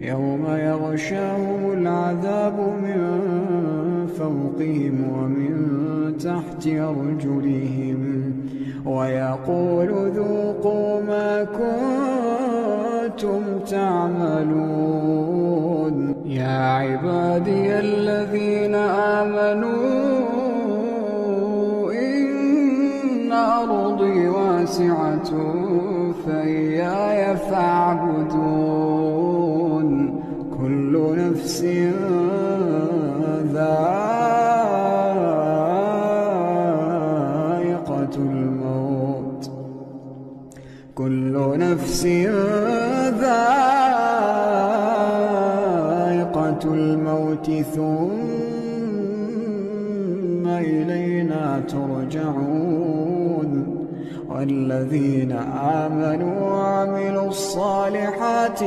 يوم يغشاهم العذاب من فوقهم ومن تحت أرجلهم ويقول ذوقوا ما كنتم تعملون. يا عبادي الذين آمنوا إن أرضي واسعة فإياي فاعبدون. كل نفس ذائقة الموت ثم إلينا ترجعون. والذين آمنوا وعملوا الصالحات